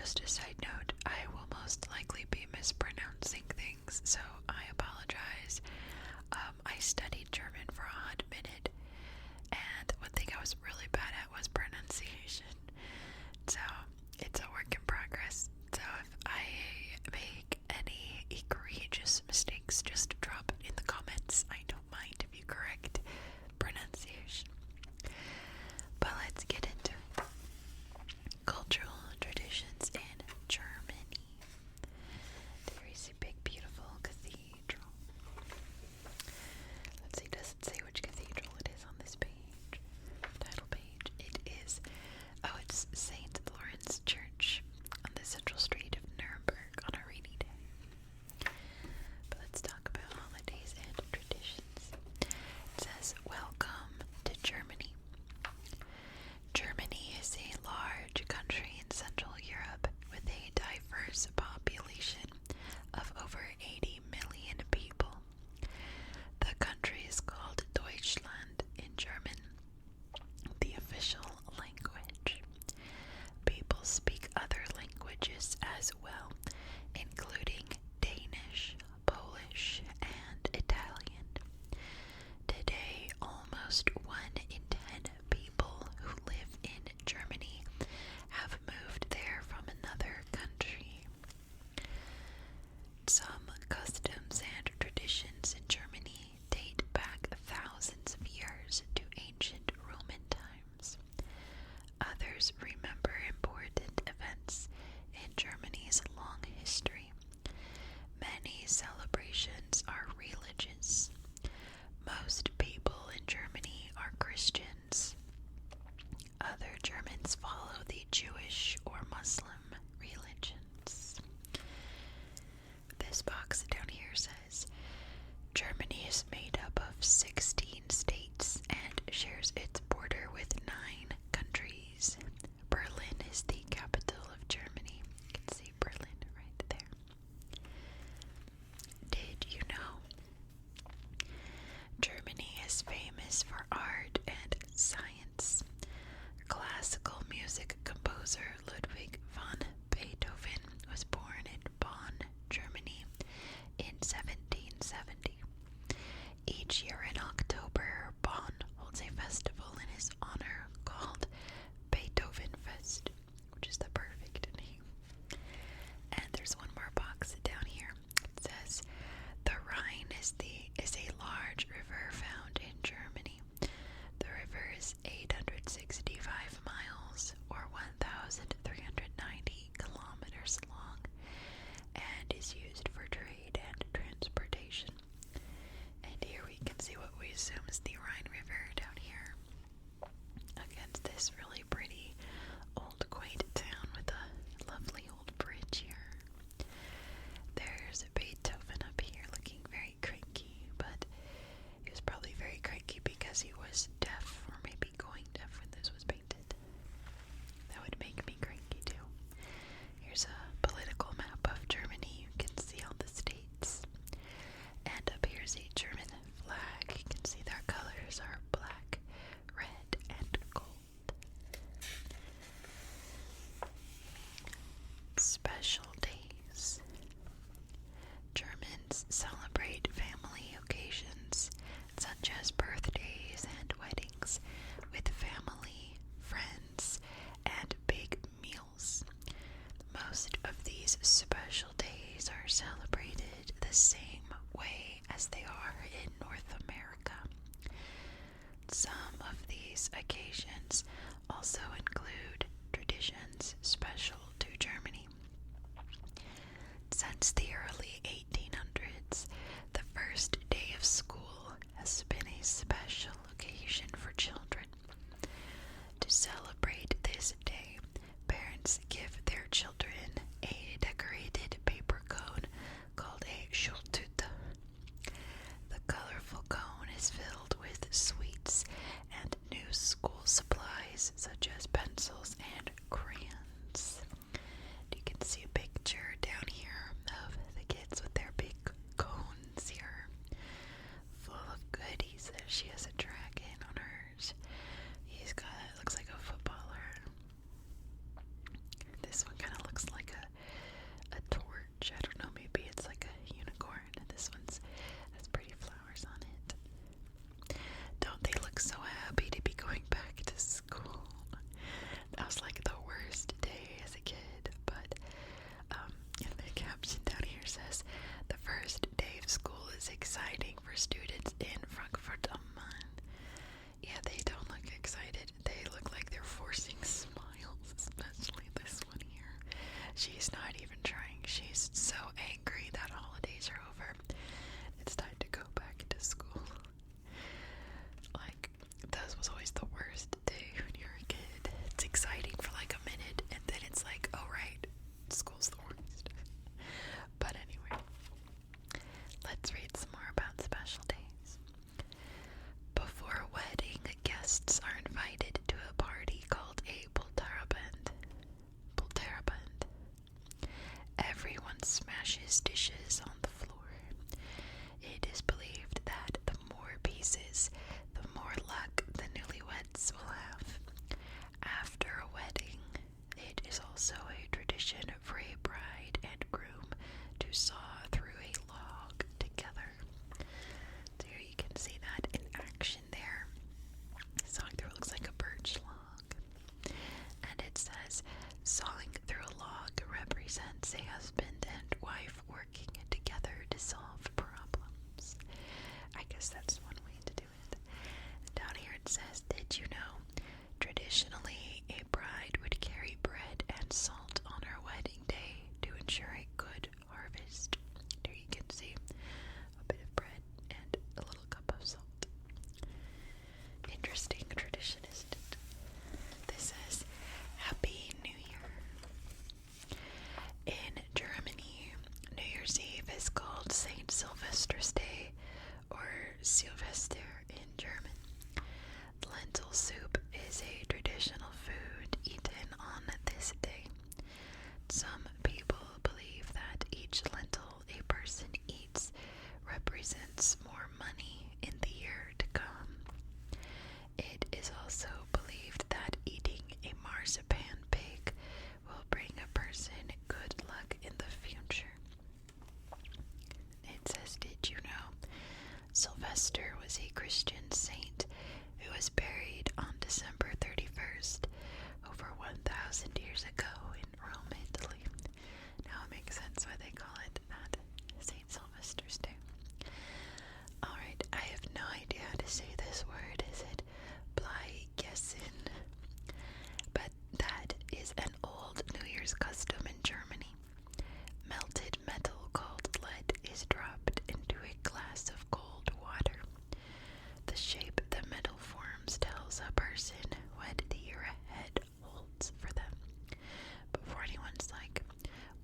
just a side note, I will most likely be mispronouncing things, so I apologize. I studied German for a hot minute, and one thing I was really bad at was pronunciation. So it's a work in progress. So if I make any egregious mistakes, just drop it in the comments. I don't mind if you correct pronunciation. But let's get into it. Cultural traditions in Germany. There is a big, beautiful cathedral. Let's see, does it say which cathedral it is on this page? Title page. It is, it's St. Lawrence Church on the central street of Nuremberg on a rainy day. But let's talk about holidays and traditions. It says, welcome to Germany. Germany is a large country in Central Europe with a diverse population of over 80 million people. The country is called Deutschland in German, the official language. People speak other languages as well, including Danish, Polish, and Italian. Today, almost 1 in 10 people who live in Germany have moved there from another country. Some customs and traditions in Germany date back thousands of years to ancient Roman times. Others remember important events in Germany's long history. Many celebrations are religious. Most people in Germany are Christians. Other Germans follow the Jewish or Muslim religions. This box down here says, Germany is made up of 16 states and shares its border with 9 countries. Berlin is the capital of Germany. You can see Berlin right there. Did you know Germany is famous for art and science? Classical music composer Ludwig van Beethoven was born in Bonn, Germany in 1770. Each year in October, Bonn holds a festival in his honor called Beethoven Fest, which is the perfect name. And there's one more box down here. It says, the Rhine is a large river found in Germany. The river is 865 miles or 1,390 kilometers long and is used for trade and transportation. And here we can see what we assume is the Rhine River down here against this really pretty old quaint town with a lovely old bridge here. There's Beethoven up here looking very cranky, but he was probably very cranky because he was deaf, or maybe going deaf when this was painted. That would make me cranky too. Here's a political map of Germany. You can see all the states. And up here's a German flag. You can see their colors are black, red, and gold. Special days. Germans celebrate family occasions such as birthdays and weddings with family, friends, and big meals. Most of these special days are celebrated the same way as they are in North America. Some of these occasions also include traditions special to Germany. Since the early 1800s, the first day of school has been a special occasion for children. To celebrate this day, parents give their children a decorated paper cone called a Schultüte. The colorful cone is filled with sweets and new school supplies such as pencils and crayons. You can see a picture down here of the kids with their big cones here, full of goodies. She has a dragon on hers. He's got, it looks like a footballer. This one kind of looks like smashes dishes on the floor. It is believed that the more pieces, the more luck the newlyweds will have. After a wedding, it is also a tradition for a bride and groom to saw through a log together. So here you can see that in action there. Sawing through looks like a birch log. And it says, sawing through a log represents a husband and wife working together to solve problems. I guess that's one way to do it. Down here it says, did you know, traditionally a bride would carry bread and salt on her wedding day to ensure a good harvest. There you can see a bit of bread and a little cup of salt. Interesting tradition, isn't it? This says, Happy New Year. In Germany, New Year's Eve is called St. Sylvester's Day, or Silvester in German. Lentil soup is a traditional food eaten on this day. Some people believe that each lentil a person eats represents more money in the year to come. It is also believed that eating a marzipan pig will bring a person good luck in the future. It says, did you know Sylvester was a Christian saint who was buried on December 31st, over 1,000 years ago in Rome, Italy. Now it makes sense why they call it that, St. Sylvester's Day. Alright, I have no idea how to say this word. Is it Bleigessen? But that is an old New Year's custom in Germany. Melted metal called lead is dropped into a glass of cold water. The shape the metal forms tells a person what the year ahead holds for them. Before anyone's like,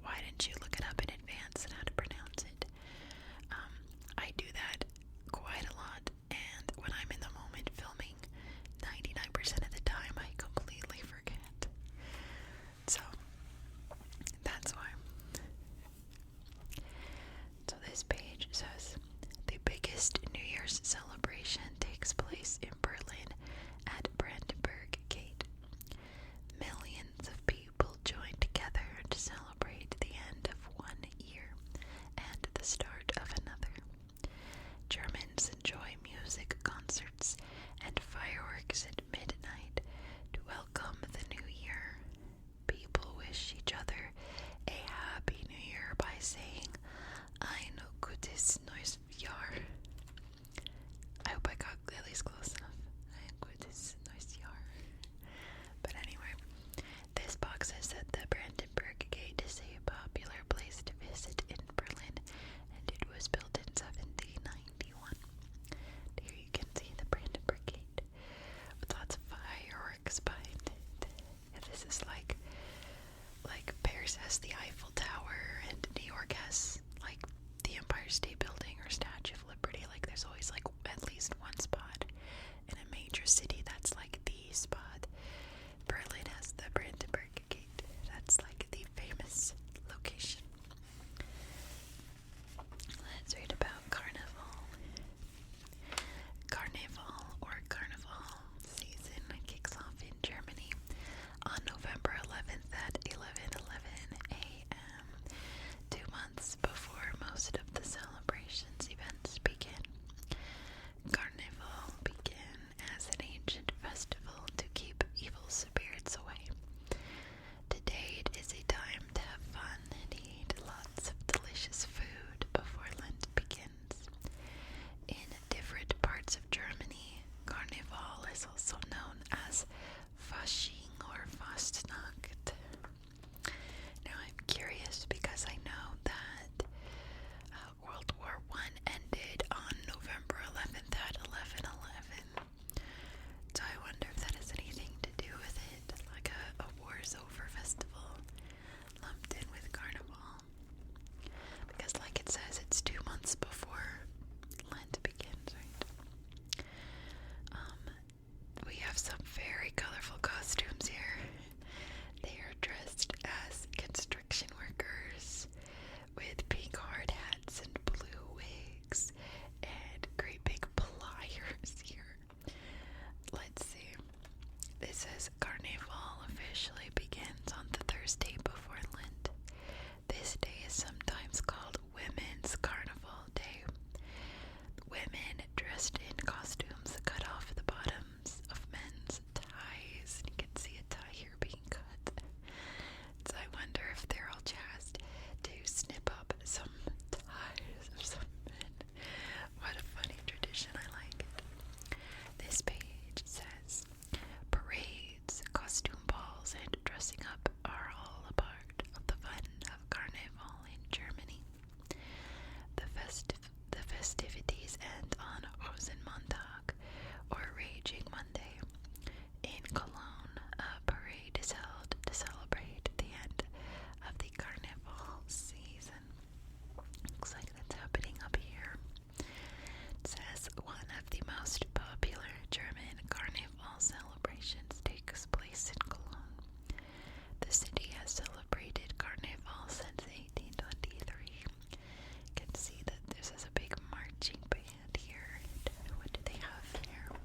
why didn't you look it up in advance and how to pronounce it? I do that quite a lot, and when I'm in the moment filming, 99% of the time I completely forget. So, that's why. So this page says, the biggest New Year's celebration takes place in Berlin at Brandenburg Gate. Millions of people join together to celebrate the end of one year and the start of another. Germans enjoy music concerts and fireworks at midnight to welcome the new year. People wish each other a happy new year by saying, Ein gutes neues Jahr. I hope I got at least close enough. Ein gutes neues Jahr. But anyway, this box says that the Brandenburg Gate is a popular place to visit in Berlin, and it was built in 1791. Here you can see the Brandenburg Gate with lots of fireworks behind it. And this is like Paris has the Eiffel Tower and New York has like the Empire State Building or Statue of Liberty. Like there's always like at least one spot in a major city that's like the spot. Berlin has the Brandenburg Gate. That's like the famous location. Let's read about Carnival. Carnival or Carnival season kicks off in Germany on November 11th at 11:11 a.m., 2 months before most of the celebrations events begin. Carnival began as an ancient festival to keep festivities end on Rosenmontag, or Raging Monday. In Cologne, a parade is held to celebrate the end of the Carnival season. Looks like that's happening up here. It says one of the most popular German Carnival celebrations takes place in Cologne. The city has celebrated Carnival since 1823. You can see that this is a big marching band here. What do they have here?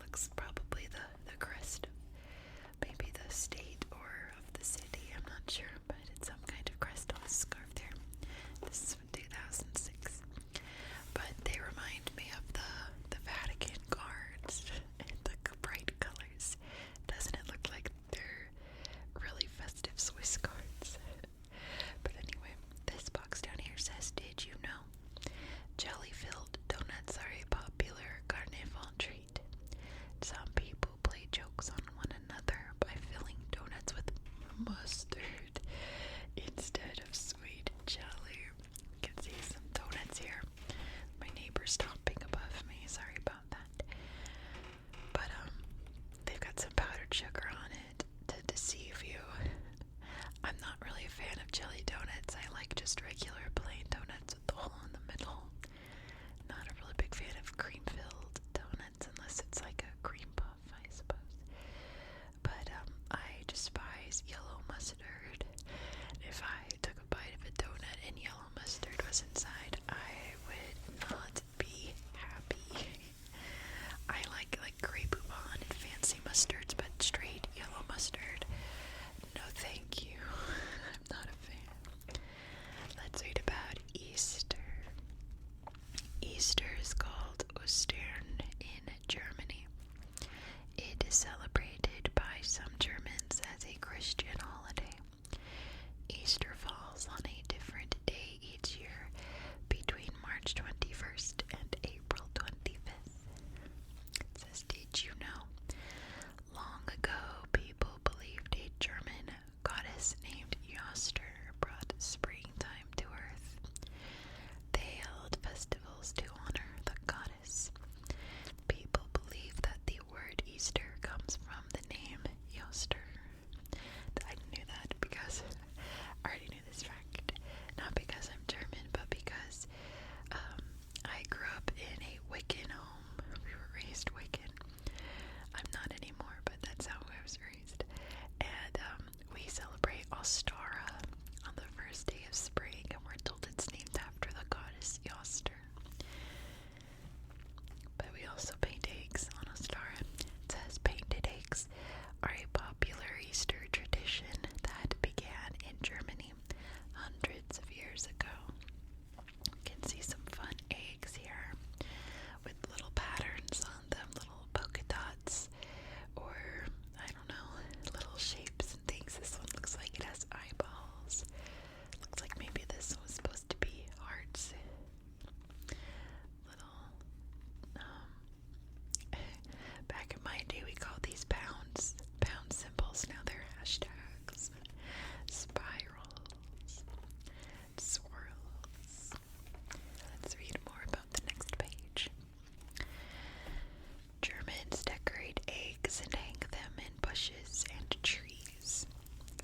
Looks probably the crest, maybe the state or of the city. I'm not sure, but it's some kind of crest on the scarf there. This is from 2006. But they remind me of the Vatican guards and the bright colors. Doesn't it look like they're really festive Swiss guards? But anyway, this box down here says, did you know jelly-filled donuts are a popular carnival treat? Some people play jokes on one another by filling donuts with mustard instead of sweet jelly. You can see some donuts here. My neighbor's topping above me. Sorry about that. But they've got some powdered sugar on it to deceive you. I'm not really a fan of jelly donuts. I like just regular plain donuts with the hole in the middle. Not a really big fan of cream-filled donuts unless it's like a cream puff, I suppose. But I despise yellow mustard. If I took a bite of a donut and yellow mustard was inside, I would not be happy. I like Grey Poupon and fancy mustards, but straight yellow mustard, no thank you. I'm not a fan. Let's read about Easter. Easter is called Ostern in Germany. It is celebrated by some Germans as a Christian holiday. Easter falls on a different day each year between March 21st and April 25th. It says, did you know? Long ago, people believed a German goddess named Joster brought springtime to earth. They held festivals to honor the goddess. People believe that the word Easter comes from the name Joster. I knew that because I already knew this fact. Not because I'm German, but because I grew up in a Wiccan home. We were raised Wiccan. I'm not anymore, but that's how I was raised. And we celebrate Ostara on the first day of spring, and we're told it's named after the goddess Joster. But we also paint eggs on Ostara. It says painted eggs are a popular Easter tradition that began in Germany hundreds of years ago. You can see some fun eggs here with little patterns on them, little polka dots, or I don't know, little shapes and things. This one looks like it has eyeballs. Looks like maybe this was supposed to be hearts. Little, back in my day we called these pound symbols. Now they're hashtags, spirals, swirls. Let's read more about the next page. Germans decorate eggs and hang them in bushes and trees.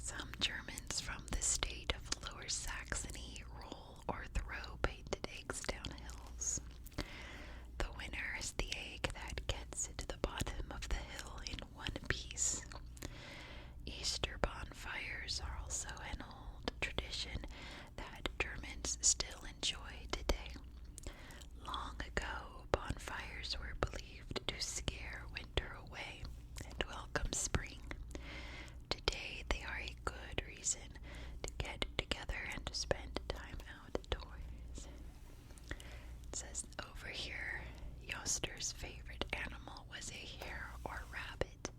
Some Germans from the state of Lower Saxony roll or throw painted eggs down hills. The winner is the egg that gets to the bottom of the hill in one piece. Easter bonfires are also an old tradition that Germans still enjoy today. Long ago, bonfires were believed to scare winter away and welcome spring. Today, they are a good reason to get together and to spend time outdoors. It says over here, Joster's favorite animal was a hare or rabbit.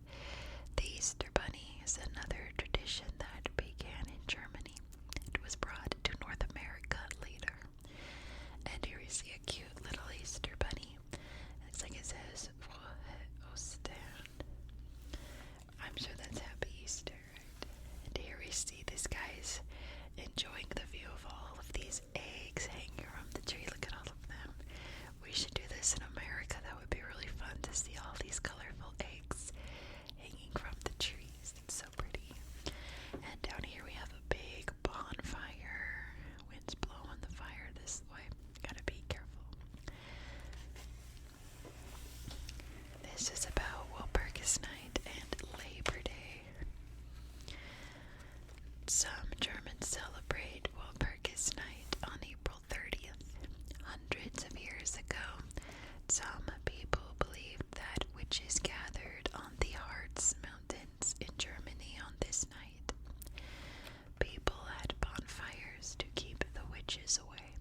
The Easter bunny is another tradition that began in Germany. It was brought to North America later. And here we see a cute little Easter bunny. Looks like it says Ostern. I'm sure that's Happy Easter, right? And here we see this guy's enjoying the view of all of these eggs hanging from the tree. Look at all of them. this in America. That would be really fun to see all these colorful eggs hanging from the trees. It's so pretty. And down here we have a big bonfire. Wind's blowing the fire this way. Gotta be careful. This is about Walpurgis Night and Labor Day. Some Germans celebrate Walpurgis Night on April 30th. Hundreds of years ago, some people believed that witches gathered on the Harz Mountains in Germany on this night. People had bonfires to keep the witches away.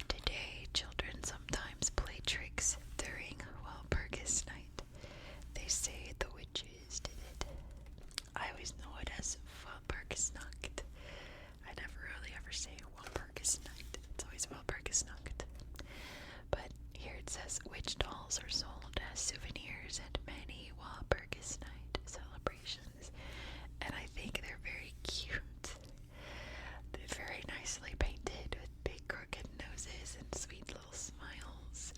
Today, children sometimes play tricks during Walpurgis Night. They say the witches did it. I always know it as Walpurgisnacht. I never really ever say Walpurgisnight. It's always Walpurgisnacht. But here it says witch dolls are sold as souvenirs at many Walpurgis Night celebrations. And I think they're very cute. They're very nicely painted with big crooked noses and sweet little smiles,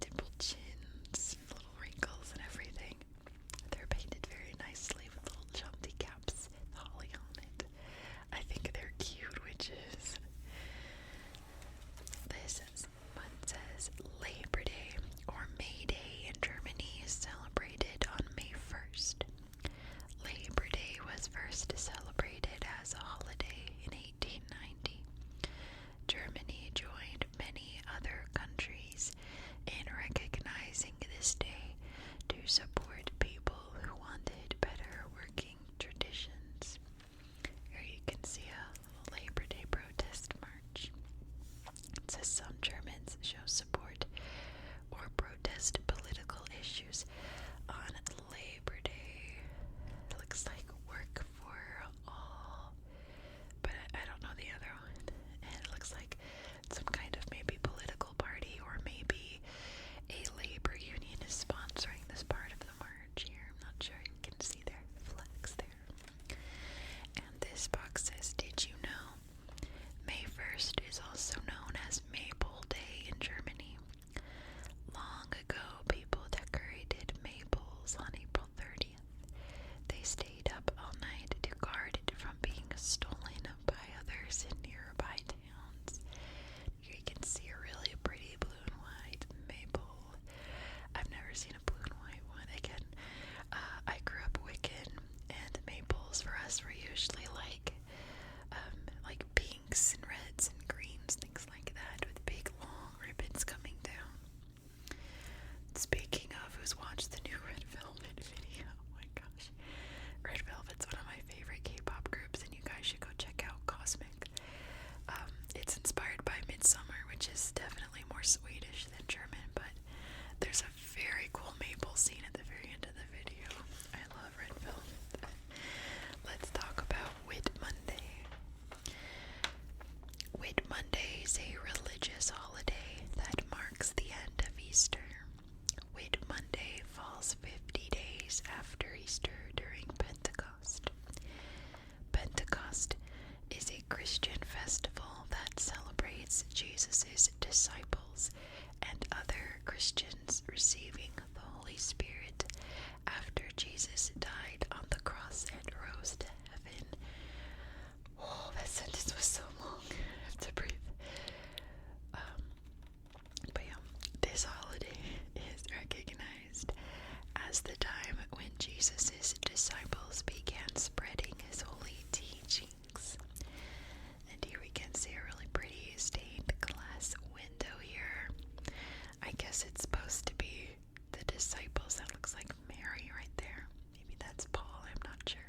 dimpled chins, little wrinkles and everything. They're painted very nicely with little jaunty caps, holly on it. I think they're cute witches. This one says Labor Day or May Day in Germany is celebrated on May 1st. Labor Day was first celebrated as a holiday in 1890. Germany joined many other countries in recognizing this day to support people who wanted better working traditions. Here you can see a Labor Day protest march. It says some Germans show support or protest political issues on Labor Day. It looks like work for all, but I don't know the other one. And it looks like some kind of maybe political party or maybe a labor union is sponsoring this part of the march here. I'm not sure. You can see their flags there. And this box says, did you know May 1st is also known as Maple Day in Germany? Long ago, people decorated maples on April 30th. They stayed up all night to guard it from being stolen by others in nearby towns. Here you can see a really pretty blue and white maple. I've never seen a blue and white one. Again, I grew up Wiccan, and maples for us were usually like pinks and reds and greens, things like that, with big long ribbons coming down. Speaking of, who's watched the new Red Velvet video? Oh my gosh. Red Velvet's one of my favorite K-pop groups, and you guys should go check out Cosmic. It's inspired by Midsummer, which is definitely more Swedish than German, but there's a very cool maple scene at the very end of the video. I love Red Velvet. Let's talk about Whit Monday. Whit Monday is a religious holiday that marks the end of Easter. Whit Monday falls 50 days after Easter during Pentecost. Pentecost is a Christian festival that celebrates Jesus' disciples and other Christians receiving the Holy Spirit after Jesus died on the cross and rose to heaven. Oh, that sentence was so long. I have to breathe. But yeah, this holiday is recognized as the time when Jesus' disciples began spreading his holy teachings. And here we can see a really pretty stained glass window here. I guess it's supposed to be the disciples. That looks like Mary right there. Maybe that's Paul, I'm not sure.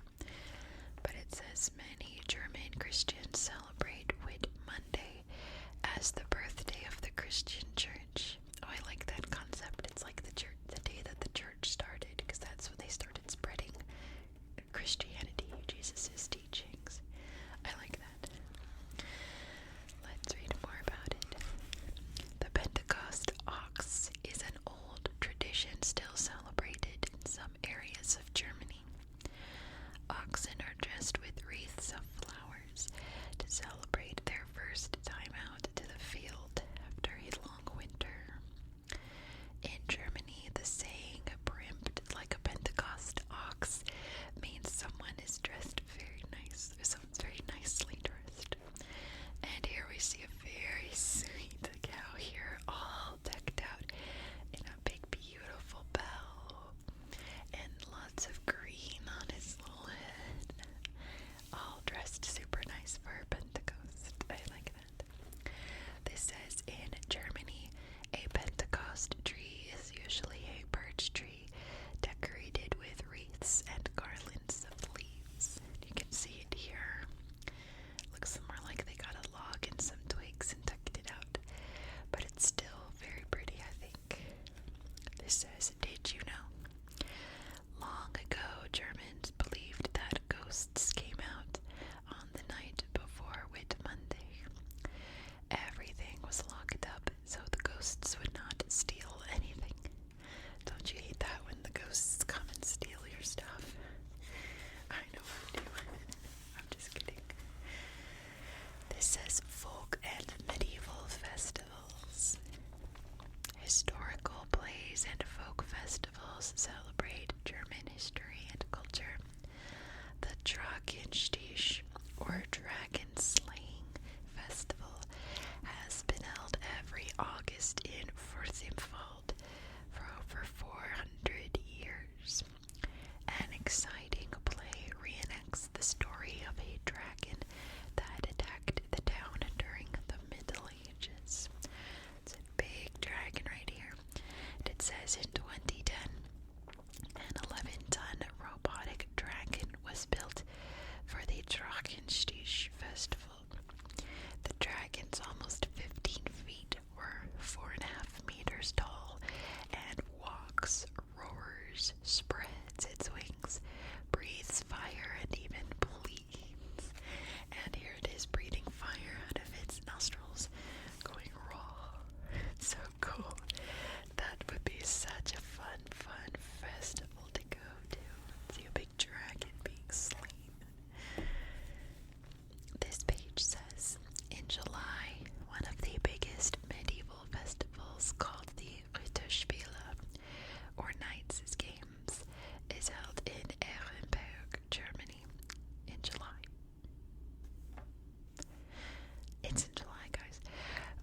It's in July, guys.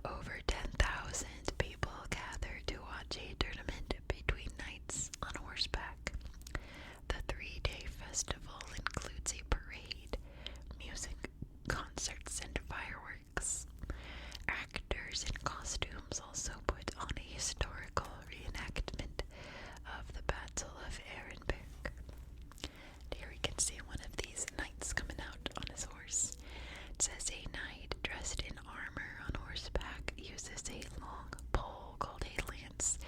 Over 10,000 people gather to watch a tournament between knights on horseback. The 3-day festival includes a parade, music, concerts, and fireworks. Actors in costumes also put on a historical reenactment of the Battle of Ehrenberg. Here we can see one of these knights coming out on his horse. It says a knight dressed in armor on horseback uses a long pole called a lance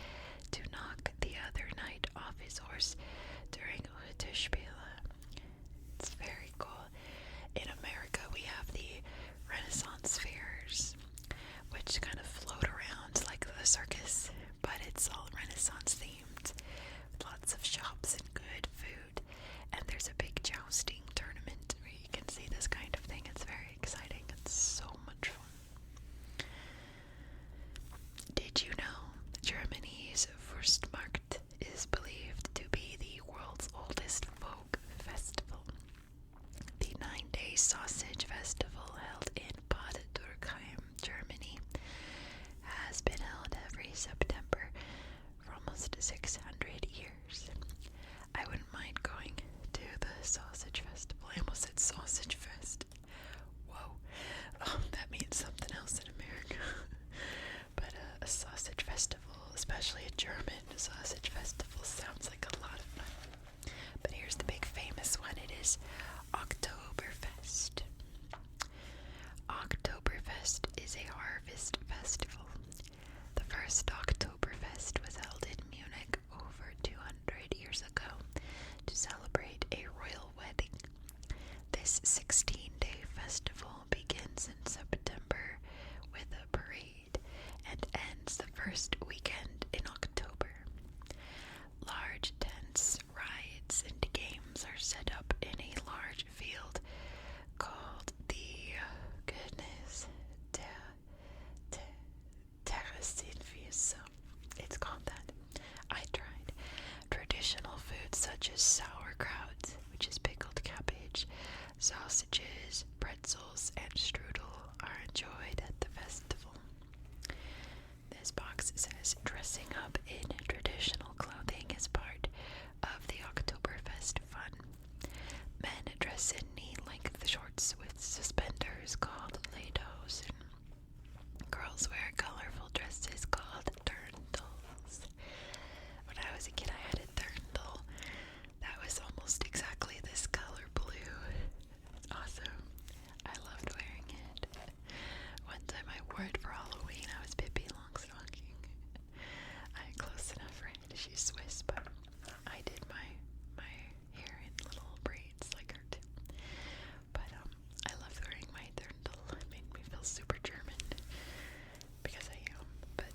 to knock the other knight off his horse during Ritterspiele. It's very cool. In America, we have the Renaissance fairs, which kind of float around like the circus, but it's all Renaissance themed, with lots of shops and good food. And there's a big jousting tournament where you can see this kind of thing. It's very exciting. It's so much fun. Did you know Germany's Wurstmarkt is believed to be the world's oldest folk festival? The 9-day sausage festival held in Bad Dürkheim, Germany, has been held every September for almost 600 years. I wouldn't mind going to the sausage festival. I almost said sausage fest. Whoa. That means something else in America. But a sausage festival, especially a German sausage festival, sounds like a lot of fun. But here's the big famous one. It is Oktoberfest. Oktoberfest is a harvest festival. The first Oktoberfest was held in Munich over 200 years ago to celebrate a royal wedding. This 16-day festival begins in September with a parade and ends the first weekend in October. Large tents, rides, and games are set up in a large field called the Terrasinfius. It's called that. I tried. Traditional foods such as sauerkraut, which is pickled cabbage, sausages, pretzels, and strudel are enjoyed at the festival. This box says dressing up in traditional clothing is part of the Oktoberfest fun. Men dress in knee-length shorts with suspenders called lederhosen. Girls wear colorful dresses called dirndls. When I was a kid, I had a dirndl that was almost exactly this color blue. It's awesome. I loved wearing it. One time I wore it for Halloween. I was Pippi Longstocking. I'm close enough, right? She's Swiss, but I did my hair in little braids like her too. But I loved wearing my dirndl. It made me feel super German because I am. But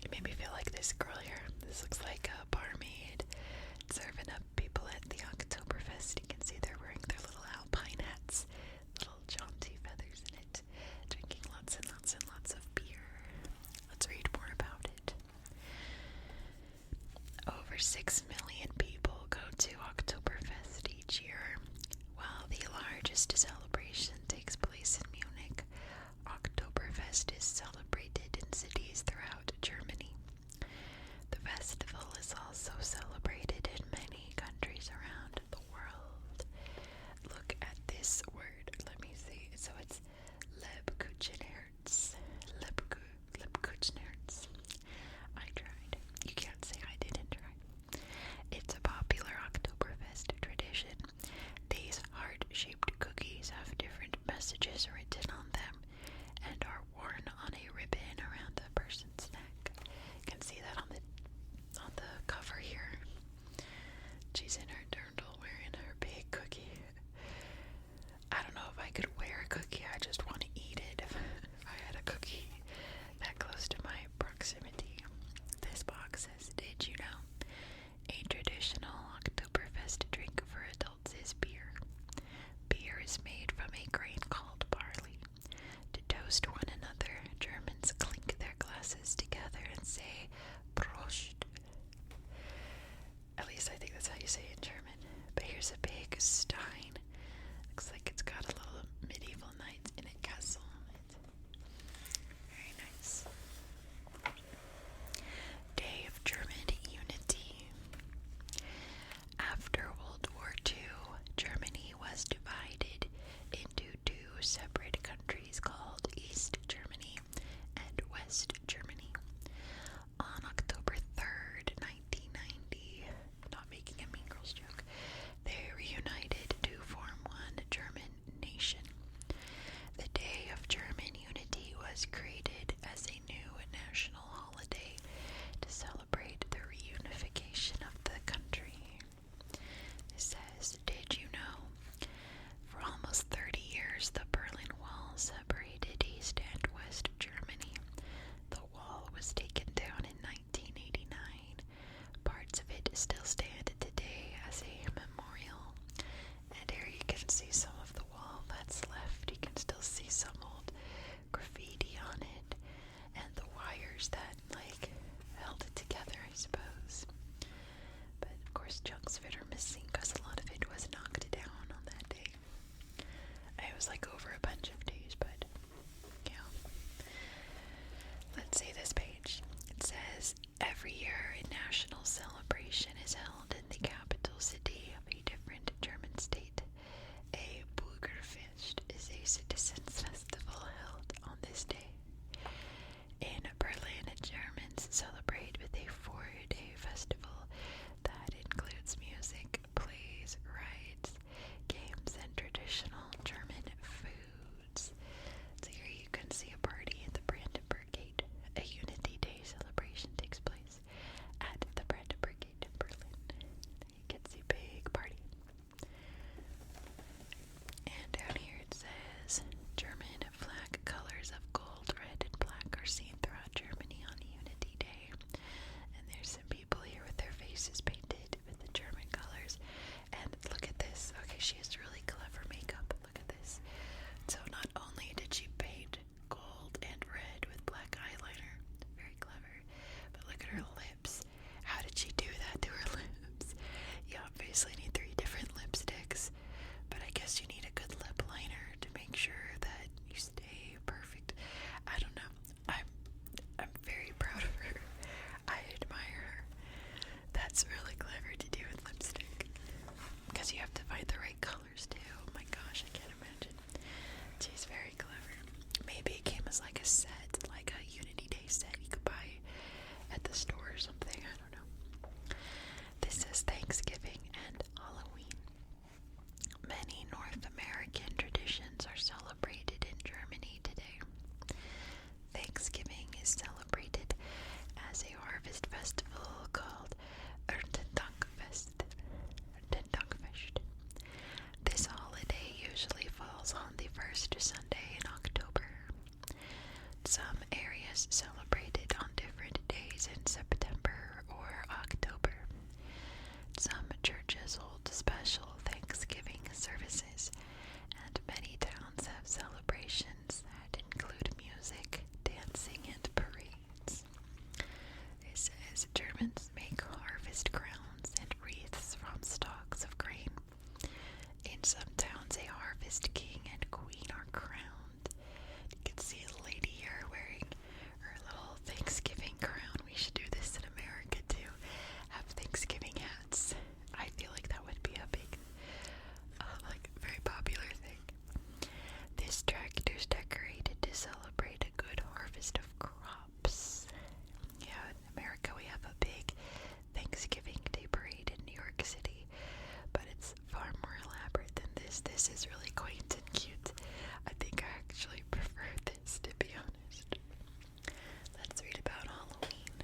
it made me feel like this girl here. This looks like a barmaid serving up people at the Oktoberfest. You can see they're wearing their little alpine hats, little jaunty feathers in it, drinking lots and lots and lots of beer. Let's read more about it. Over 6 million people go to Oktoberfest each year. While the largest celebration takes place in Munich, Oktoberfest is celebrated in cities throughout Germany. The festival is also celebrated in many countries around the world. Look at this word. Let me see. So it's Lebkuchenherz. Lebkuchenherz. I tried. You can't say I didn't try. It's a popular Oktoberfest tradition. These heart-shaped cookies have different messages written on them and are worn on a ribbon around the person's neck. You can see that on the cover here. She's in her dirndl wearing her big cookie. I don't know if I could wear a cookie. I just want to eat it if I had a cookie that close to my proximity. This box says, did you know? A traditional Oktoberfest drink for adults is beer. Beer is made from a grain called barley. To toast one another, Germans clink their glasses together and say Prost. At least I think that's how you say it in German. But here's a big stein. Looks like it's got a little medieval knight in a castle on it. was like over a bunch of days, but yeah. Let's see this page. It says, every year a national celebration is held in the capital city of a different German state. A Bürgerfest is a citizens' festival held on this day. In Berlin, Germans celebrate with a 4-day festival that includes music, plays, rides, games, and traditional German foods. So here you can see a party at the Brandenburg Gate. A Unity Day celebration takes place at the Brandenburg Gate in Berlin. You can see a big party. And down here it says, German flag colors of gold, red, and black are seen throughout Germany on Unity Day. And there's some people here with their faces painted with the German colors. And look at this. Okay, she has really clever makeup. Look at this. So not only did she paint gold and red with black eyeliner, very clever, but look at her lips. How did she do that to her lips? You obviously need 3 different lipsticks, but I guess you need a good lip liner to make sure that you stay perfect. I don't know. I'm very proud of her. I admire her. That's really clever to do with lipstick, because you have to find the right colors too. Oh my gosh, I can't imagine. She's very clever. Maybe it came as like a set, like a Unity Day set you could buy at the store or something. I don't know. This is Thanksgiving and Halloween. Many North American traditions are celebrated in Germany today. Thanksgiving is celebrated as a harvest festival called Erntedankfest. This holiday usually falls on the first Sunday in October. Some areas celebrate it on different days in September or October. Some churches hold special Thanksgiving services, and many towns have celebrations that include music, dancing, and parades. It says Germans make harvest crowns and wreaths from stalks of grain. In some towns, a harvest king and queen are crowned. You can see a lady here wearing her little Thanksgiving crown. We should do this in America too. Have Thanksgiving hats. I feel like that would be a big, very popular thing. This tractor is decorated to celebrate a good harvest of crops. Yeah, in America we have a big Thanksgiving Day parade in New York City, but it's far more elaborate than this. This is really quaint and cute. I think I actually prefer this, to be honest. Let's read about Halloween.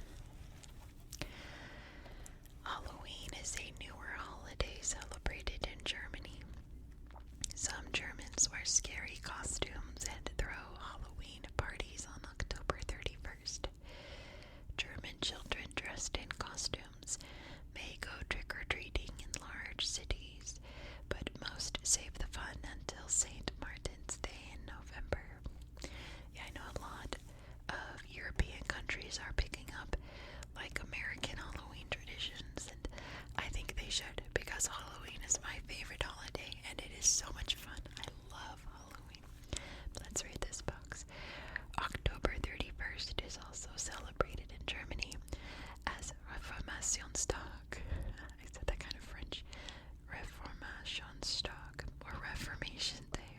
Halloween is a newer holiday celebrated in Germany. Some Germans wear scary costumes and throw Halloween parties on October 31st. German children dressed in costumes may go trick-or-treating in large cities, but most save the fun until St. Martin's Day in November. Yeah, I know a lot of European countries are picking up like American Halloween traditions, and I think they should, because Halloween is my favorite holiday and it is so much fun. I love Halloween. Let's read this box. October 31st is also celebrated in Germany as Reformationstag. I said that kind of French. Reformationstag, or Reformation Day.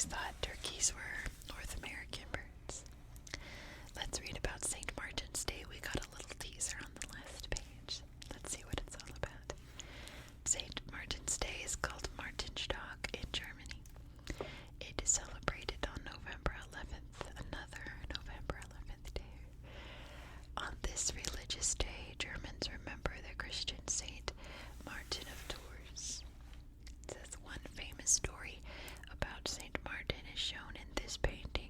always thought turkeys were North American birds. Let's read about St. Martin's Day. We got a little teaser on the last page. Let's see what it's all about. St. Martin's Day is called Martinstag in Germany. It is celebrated on November 11th, another November 11th day. On this religious day, Germans remember the Christian saint Martin of Tours. It says one famous story about St. Martin is shown in this painting.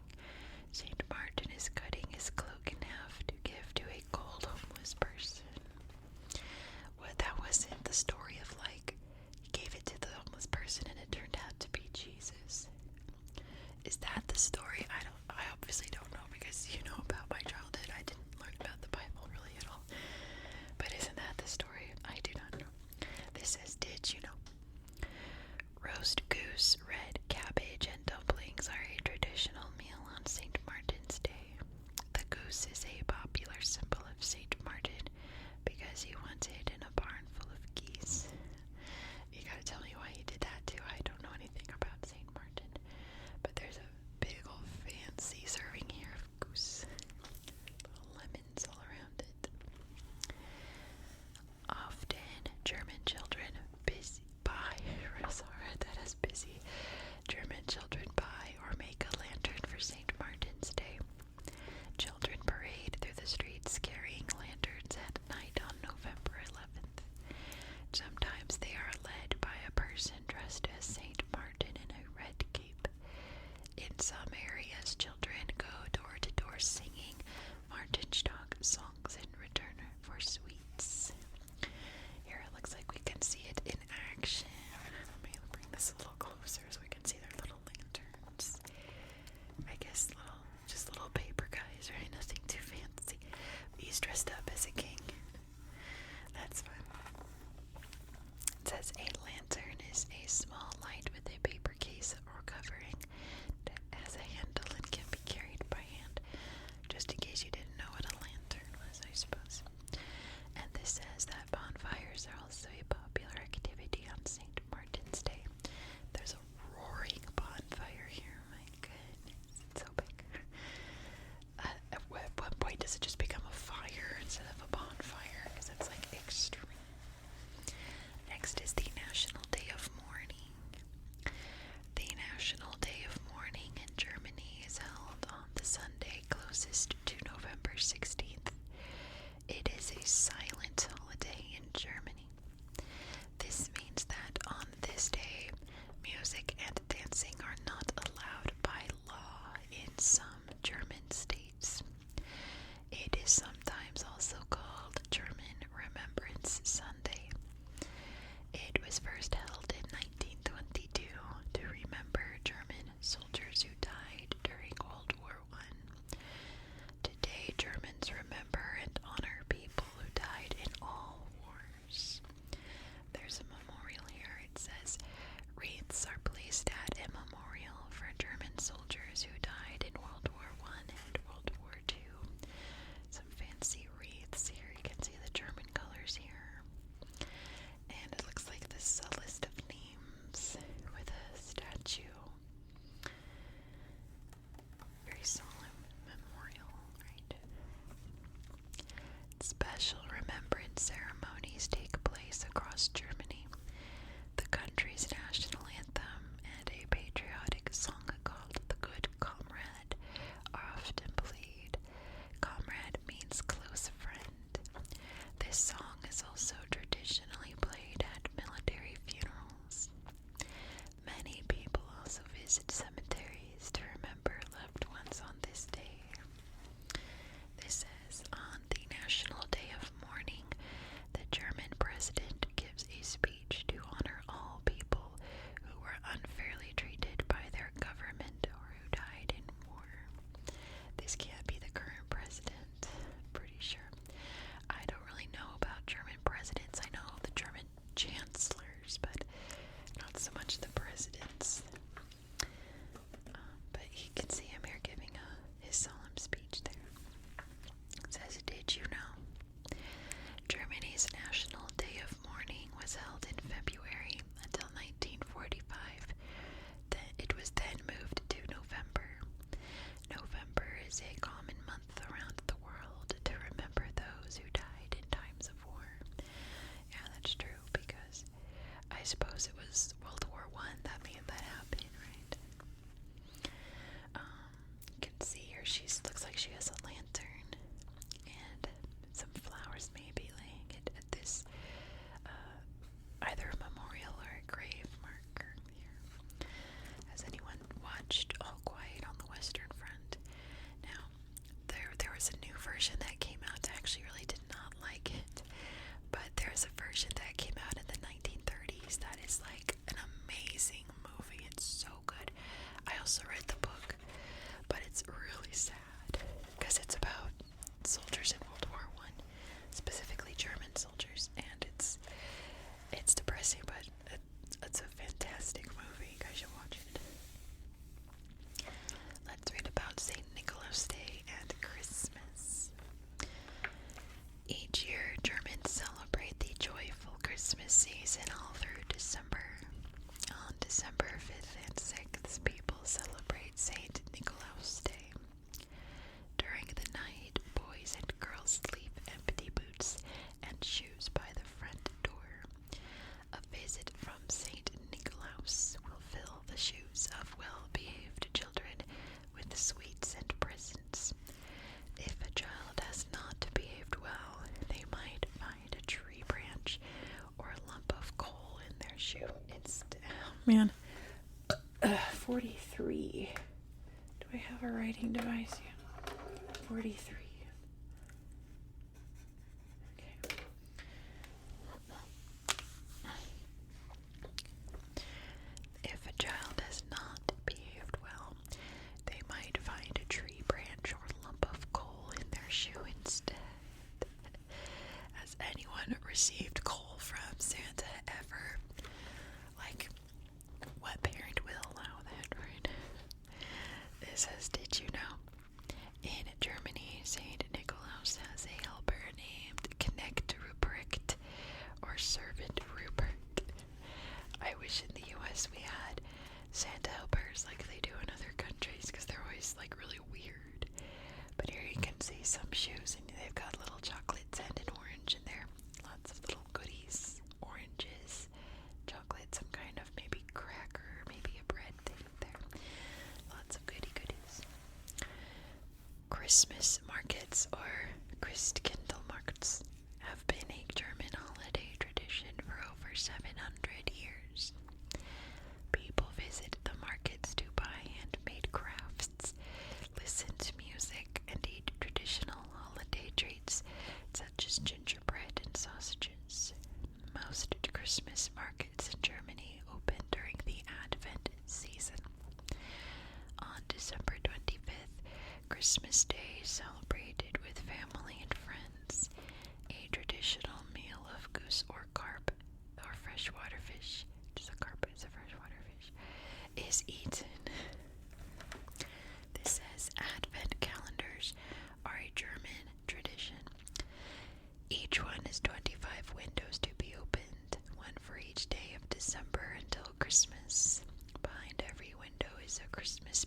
St. Martin is cutting his cloak in half to give to a cold homeless person. Well, that wasn't the story of like, he gave it to the homeless person and it turned out to be Jesus. Is that the story? I obviously don't know because you know about my childhood. I didn't learn about the Bible really at all. But isn't that the story? I do not know. This says, did you know? Roast goose, red cabbage, and dumplings are a traditional meal on St. Martin's Day. The goose is a popular symbol of St. Martin because he once hid in a barn full of geese. You gotta tell me why he did that too. I don't know anything about St. Martin. But there's a big old fancy serving here of goose. Little lemons all around it. Often, German children German children buy or make a lantern for St. Martin's Day. Children parade through the streets carrying lanterns at night on November 11th. Sometimes they are led by a person dressed as St. Martin in a red cape. In some areas, children go door to door singing Martinstag songs in return for sweets. Here it looks like we can see it in action. Let me bring this a little closer so we can see their little lanterns. I guess just little paper guys, right? Nothing too fancy. He's dressed up as a king. That's fun. It says a lantern is a small light with a paper case or covering that has a handle and can be carried by hand. Just in case you didn't know what a lantern was, I suppose. And this says that bonfires are also a popular activity on St. Martin's Day. There's a roaring bonfire here, my goodness, it's so big. At what point does it just become a fire instead of a bonfire? Because it's like extreme. Next is the National Day of Mourning. The National Day of Mourning in Germany is held on the Sunday closest to November 16th. It is a silent holiday in Germany. This means that on this day, music and dancing are not allowed by law in some German states. It is sometimes also called German Remembrance Sunday. It was first held in 1922 to remember German soldiers who died during World War I. Today, Germans remember and honor people who died in all wars. There's a memorial here. It says, wreaths are placed at a memorial for German soldiers who died in World War I and World War II. Some fancy wreaths here. You can see the German colors here. And it looks like this is a list of names with a statue. Very solemn memorial, right? Special remembrance ceremonies take place across Germany. The country's national anthem and a patriotic song called The Good Comrade are often played. Comrade means close friend. This song is also traditionally played at military funerals. Many people also visit cemeteries to remember loved ones on this day. This says, on the National Day of Mourning, the German president gives a speech to honor all people who were unfairly treated by their government or who died in war. This can't be the current president, pretty sure. I don't really know about German presidents. I know the German chancellors, but not so much the presidents. She's looks like she has a lantern and some flowers maybe laying it at this either a memorial or a grave marker here. Has anyone watched All Quiet on the Western Front? Now, there was a new version that came out. I actually really did not like it, but there's a version that came out in the 1930s that is like an amazing movie. It's so good. I also read the book, but it's really sad because it's about soldiers in World War One, specifically German soldiers, and it's depressing, but it's a fantastic movie. You guys should watch it. Let's read about St. Nicholas Day and Christmas. Each year, Germans celebrate the joyful Christmas season all through December. On December 5th and 6th, people celebrate St. Nicholas Day. During the night, boys and girls leave empty boots and shoes by the front door. A visit from St. Nicholas will fill the shoes of well-behaved children with sweets and presents. If a child has not behaved well, they might find a tree branch or a lump of coal in their shoe instead. Oh, man. 43. Do I have a writing device yet? 43. Okay. If a child has not behaved well, they might find a tree branch or lump of coal in their shoe instead. Has anyone received coal from Santa ever? Like, what parent will allow that, right? It says, did you know? In Germany, St. Nicholas has a helper named Knecht Ruprecht, or Servant Rupert. I wish in the US we had Santa helpers like they do in other countries, because they're always like really weird. But here you can see some shoes, and they've got little chocolates and an orange in there. Lots of little goodies, oranges, chocolate, some kind of maybe cracker, maybe a bread thing there. Lots of goodies. Christmas markets, or Christkindlmarkts, have been a German holiday tradition for over 700 years. People visit the markets to buy handmade crafts, listen to music, and eat traditional holiday treats such as gingerbread and sausages. Most Christmas markets in Germany open during the Advent season. On December 25th, Christmas Day is celebrated with family and friends. A traditional meal of goose or carp, or freshwater fish, just a carp is a freshwater fish, is eaten. This says Advent calendars are a German tradition. Each one is 25 windows to be opened, one for each day of December until Christmas. Behind every window is a Christmas